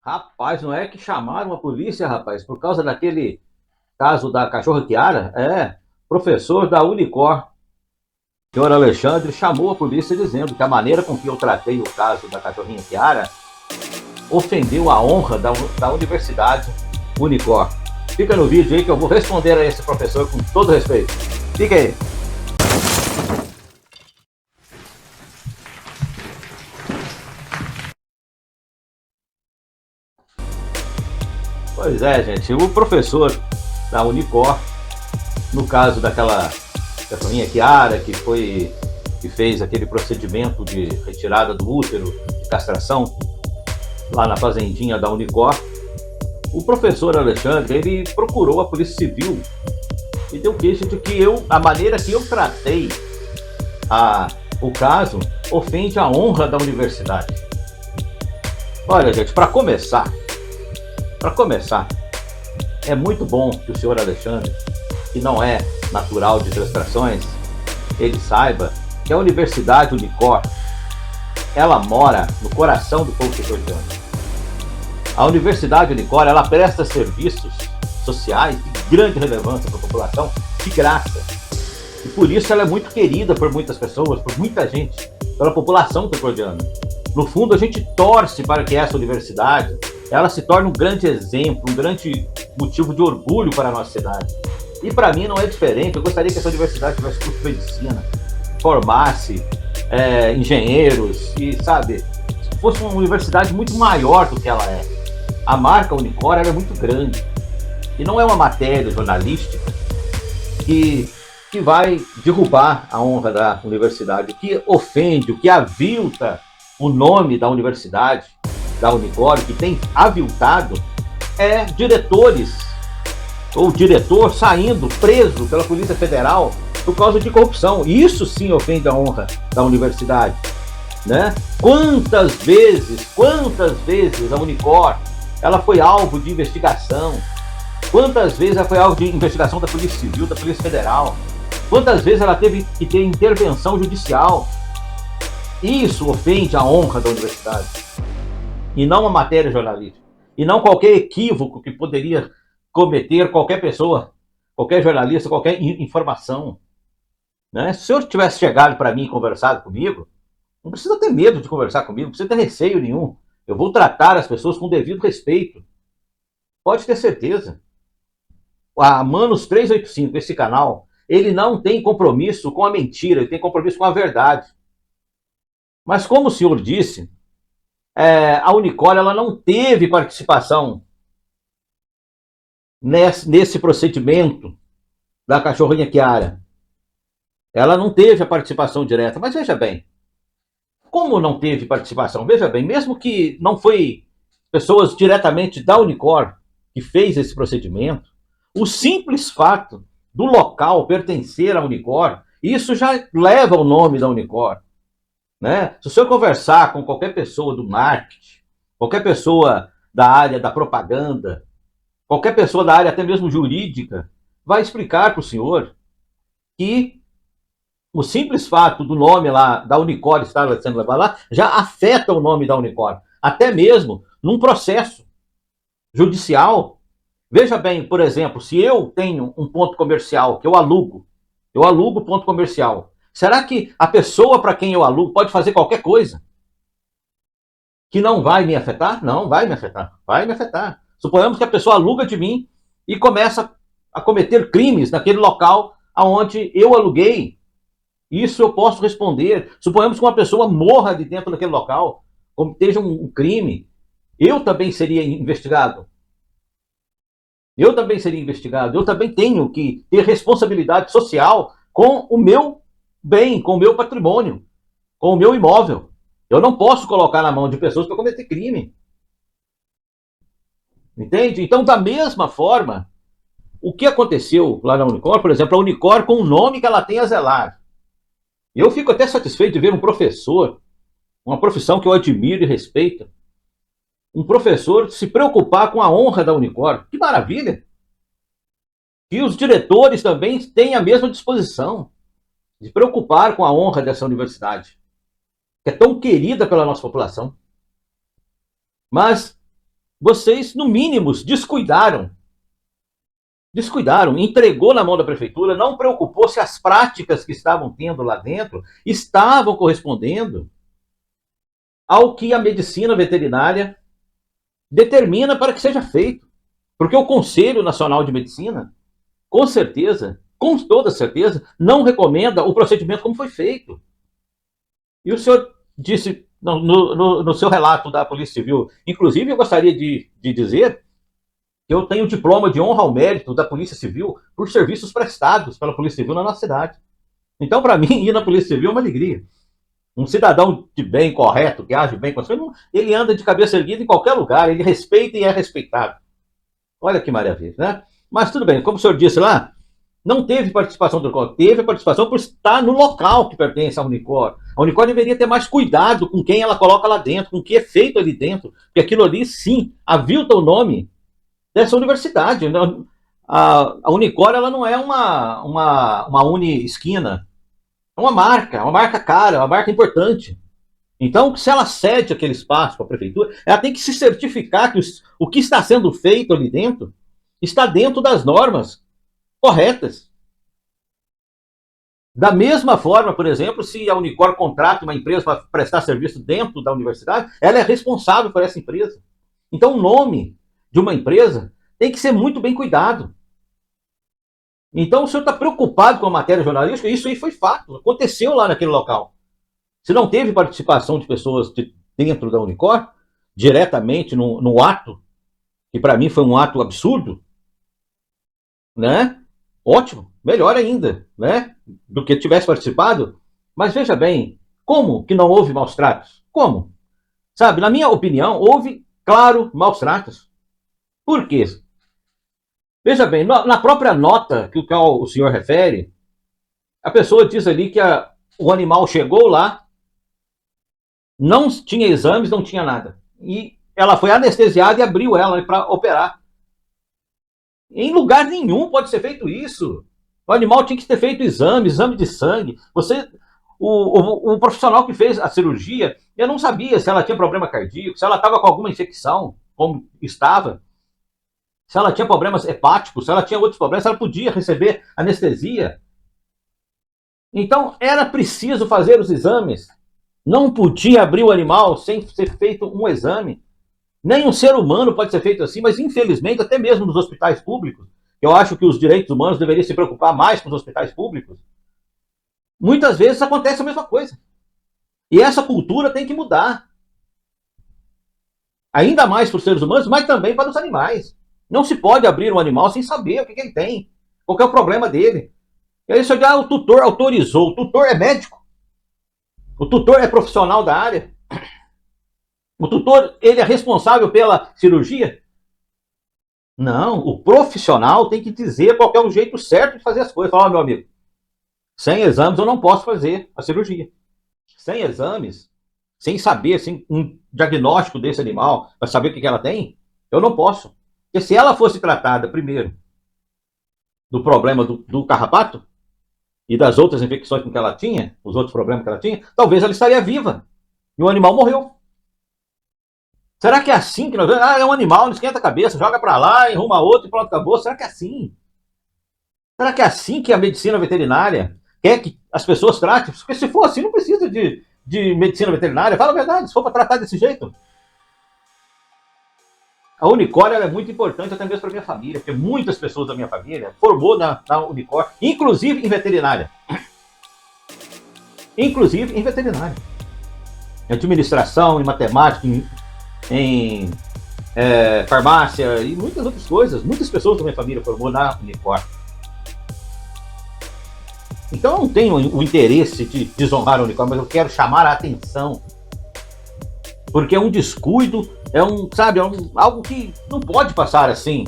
Rapaz, não é que chamaram a polícia, rapaz, por causa daquele caso da cachorra Kiara? É, professor da Unicor, senhor Alexandre, chamou a polícia dizendo que a maneira com que eu tratei o caso da cachorrinha Kiara ofendeu a honra da Universidade Unicor. Fica no vídeo aí que eu vou responder a esse professor com todo respeito. Fica aí. Pois é, gente, o professor da Unicor, no caso daquela cachorrinha Kiara, que fez aquele procedimento de retirada do útero, de castração, lá na fazendinha da Unicor, o professor Alexandre, ele procurou a Polícia Civil e deu queixa de que a maneira que eu tratei o caso ofende a honra da universidade. Olha, gente, para começar, é muito bom que o senhor Alexandre, que não é natural de Três Trações, ele saiba que a Universidade Unicor, ela mora no coração do povo quixotiano. A Universidade Unicor, ela presta serviços sociais de grande relevância para a população, de graça. E por isso ela é muito querida por muitas pessoas, por muita gente, pela população quixotiana. No fundo, a gente torce para que essa universidade ela se torne um grande exemplo, um grande motivo de orgulho para a nossa cidade. E para mim não é diferente. Eu gostaria que essa universidade tivesse curso de medicina, formasse engenheiros e, sabe, fosse uma universidade muito maior do que ela é. A marca Unicor é muito grande. E não é uma matéria jornalística que vai derrubar a honra da universidade, o que ofende, o que avilta o nome da universidade, da Unicor, que tem aviltado, é diretores ou diretor saindo preso pela Polícia Federal por causa de corrupção. Isso sim ofende a honra da universidade, né? Quantas vezes a Unicor ela foi alvo de investigação? Quantas vezes ela foi alvo de investigação da Polícia Civil, da Polícia Federal? Quantas vezes ela teve que ter intervenção judicial? Isso ofende a honra da universidade. E não uma matéria jornalística. E não qualquer equívoco que poderia cometer qualquer pessoa, qualquer jornalista, qualquer informação. Né? Se o senhor tivesse chegado para mim e conversado comigo, não precisa ter medo de conversar comigo, não precisa ter receio nenhum. Eu vou tratar as pessoas com devido respeito. Pode ter certeza. A Manos 385, esse canal, ele não tem compromisso com a mentira, ele tem compromisso com a verdade. Mas como o senhor disse, a Unicor ela não teve participação nesse procedimento da cachorrinha Kiara. Ela não teve a participação direta. Mas veja bem, como não teve participação? Veja bem, mesmo que não foi pessoas diretamente da Unicor que fez esse procedimento, o simples fato do local pertencer à Unicor, isso já leva o nome da Unicor. Né? Se o senhor conversar com qualquer pessoa do marketing, qualquer pessoa da área da propaganda, qualquer pessoa da área até mesmo jurídica, vai explicar para o senhor que o simples fato do nome lá da Unicor estar sendo levado lá já afeta o nome da Unicor, até mesmo num processo judicial. Veja bem, por exemplo, se eu tenho um ponto comercial que eu alugo ponto comercial, será que a pessoa para quem eu alugo pode fazer qualquer coisa que não vai me afetar? Não, vai me afetar. Vai me afetar. Suponhamos que a pessoa aluga de mim e começa a cometer crimes naquele local onde eu aluguei. Isso eu posso responder. Suponhamos que uma pessoa morra de dentro daquele local, cometeja um crime. Eu também seria investigado. Eu também seria investigado. Eu também tenho que ter responsabilidade social com o meu bem, com o meu patrimônio, com o meu imóvel. Eu não posso colocar na mão de pessoas para cometer crime. Entende? Então, da mesma forma, o que aconteceu lá na Unicor, por exemplo, a Unicor com o nome que ela tem a zelar. Eu fico até satisfeito de ver um professor, uma profissão que eu admiro e respeito, um professor se preocupar com a honra da Unicor. Que maravilha! E os diretores também têm a mesma disposição de preocupar com a honra dessa universidade, que é tão querida pela nossa população. Mas vocês, no mínimo, descuidaram. Descuidaram, entregou na mão da prefeitura, não preocupou se as práticas que estavam tendo lá dentro estavam correspondendo ao que a medicina veterinária determina para que seja feito. Porque o Conselho Nacional de Medicina, com certeza, com toda certeza, não recomenda o procedimento como foi feito. E o senhor disse no seu relato da Polícia Civil, inclusive eu gostaria de dizer que eu tenho diploma de honra ao mérito da Polícia Civil por serviços prestados pela Polícia Civil na nossa cidade. Então, para mim, ir na Polícia Civil é uma alegria. Um cidadão de bem, correto, que age bem com as coisas, ele anda de cabeça erguida em qualquer lugar, ele respeita e é respeitado. Olha que maravilha, né? Mas tudo bem, como o senhor disse lá, não teve participação do Unicor, teve participação por estar no local que pertence à Unicor. A Unicor deveria ter mais cuidado com quem ela coloca lá dentro, com o que é feito ali dentro, porque aquilo ali, sim, avilta o nome dessa universidade. A Unicor, ela não é uma uni-esquina, é uma marca cara, uma marca importante. Então, se ela cede aquele espaço para a prefeitura, ela tem que se certificar que o que está sendo feito ali dentro está dentro das normas corretas. Da mesma forma, por exemplo, se a Unicor contrata uma empresa para prestar serviço dentro da universidade, ela é responsável por essa empresa. Então, o nome de uma empresa tem que ser muito bem cuidado. Então, o senhor está preocupado com a matéria jornalística? Isso aí foi fato, aconteceu lá naquele local. Se não teve participação de pessoas dentro da Unicor, diretamente no ato, que para mim foi um ato absurdo, né? Ótimo, melhor ainda, né? Do que tivesse participado. Mas veja bem, como que não houve maus tratos? Como? Sabe, na minha opinião, houve, claro, maus tratos. Por quê? Veja bem, na própria nota que o senhor refere, a pessoa diz ali que o animal chegou lá, não tinha exames, não tinha nada. E ela foi anestesiada e abriu ela para operar. Em lugar nenhum pode ser feito isso. O animal tinha que ter feito exame de sangue. O profissional que fez a cirurgia, eu não sabia se ela tinha problema cardíaco, se ela estava com alguma infecção, como estava, se ela tinha problemas hepáticos, se ela tinha outros problemas, se ela podia receber anestesia. Então, era preciso fazer os exames. Não podia abrir o animal sem ser feito um exame. Nem um ser humano pode ser feito assim, mas infelizmente, até mesmo nos hospitais públicos, eu acho que os direitos humanos deveriam se preocupar mais com os hospitais públicos, muitas vezes acontece a mesma coisa. E essa cultura tem que mudar. Ainda mais para os seres humanos, mas também para os animais. Não se pode abrir um animal sem saber o que ele tem, qual é o problema dele. E aí você diz, o tutor autorizou. O tutor é médico. O tutor é profissional da área. O tutor, ele é responsável pela cirurgia? Não, o profissional tem que dizer qual é o jeito certo de fazer as coisas. Fala, meu amigo, sem exames eu não posso fazer a cirurgia. Sem exames, sem saber, sem um diagnóstico desse animal, para saber o que ela tem, eu não posso. Porque se ela fosse tratada primeiro do problema do carrapato e das outras infecções que ela tinha, os outros problemas que ela tinha, talvez ela estaria viva. E o animal morreu. Será que é assim que nós vemos? É um animal, não esquenta a cabeça, joga para lá, arruma outro e pronto, acabou. Será que é assim? Será que é assim que a medicina veterinária quer que as pessoas tratem? Porque se for assim, não precisa de medicina veterinária. Fala a verdade, se for para tratar desse jeito. A Unicor é muito importante até mesmo para minha família, porque muitas pessoas da minha família formou na Unicor, inclusive em veterinária. Inclusive em veterinária. Em administração, em matemática, em farmácia e muitas outras coisas. Muitas pessoas da minha família formou na Unicor. Então eu não tenho o interesse de desonrar a Unicor, mas eu quero chamar a atenção. Porque é um descuido, algo que não pode passar assim.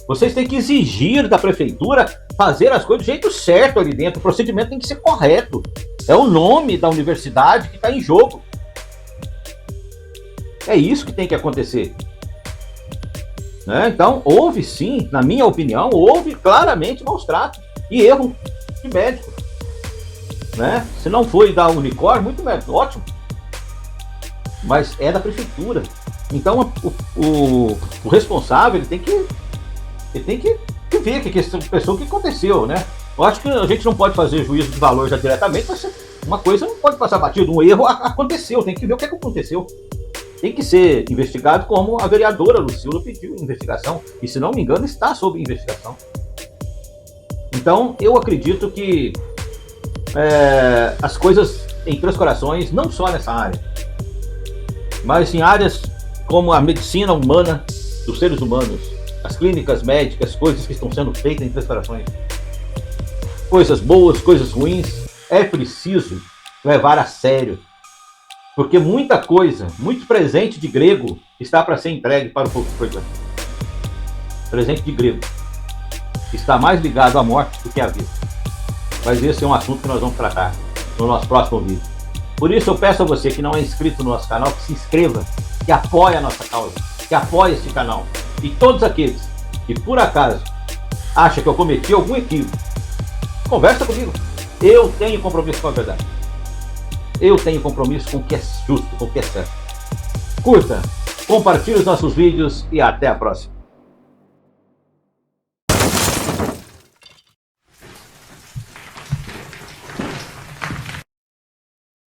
Vocês têm que exigir da prefeitura fazer as coisas do jeito certo ali dentro. O procedimento tem que ser correto. É o nome da universidade que está em jogo. É isso que tem que acontecer. Né? Então, houve sim, na minha opinião, houve claramente maus tratos e erro de médico. Né? Se não foi da Unicor, muito médico, ótimo. Mas é da prefeitura. Então o responsável ele tem que ver que essa pessoa o que aconteceu, né? Eu acho que a gente não pode fazer juízo de valor já diretamente, mas uma coisa não pode passar batido, um erro aconteceu, tem que ver o que aconteceu. Tem que ser investigado como a vereadora Lucila pediu investigação, e se não me engano está sob investigação. Então eu acredito que as coisas em Três Corações, não só nessa área, mas em áreas como a medicina humana dos seres humanos, as clínicas médicas, coisas que estão sendo feitas em Três Corações, coisas boas, coisas ruins, é preciso levar a sério, porque muita coisa, muito presente de grego está para ser entregue para o povo português. Presente de grego está mais ligado à morte do que à vida. Mas esse é um assunto que nós vamos tratar no nosso próximo vídeo. Por isso eu peço a você que não é inscrito no nosso canal, que se inscreva, que apoie a nossa causa, que apoie esse canal. E todos aqueles que por acaso acham que eu cometi algum equívoco, conversa comigo. Eu tenho compromisso com a verdade. Eu tenho compromisso com o que é justo, com o que é certo. Curta, compartilhe os nossos vídeos e até a próxima.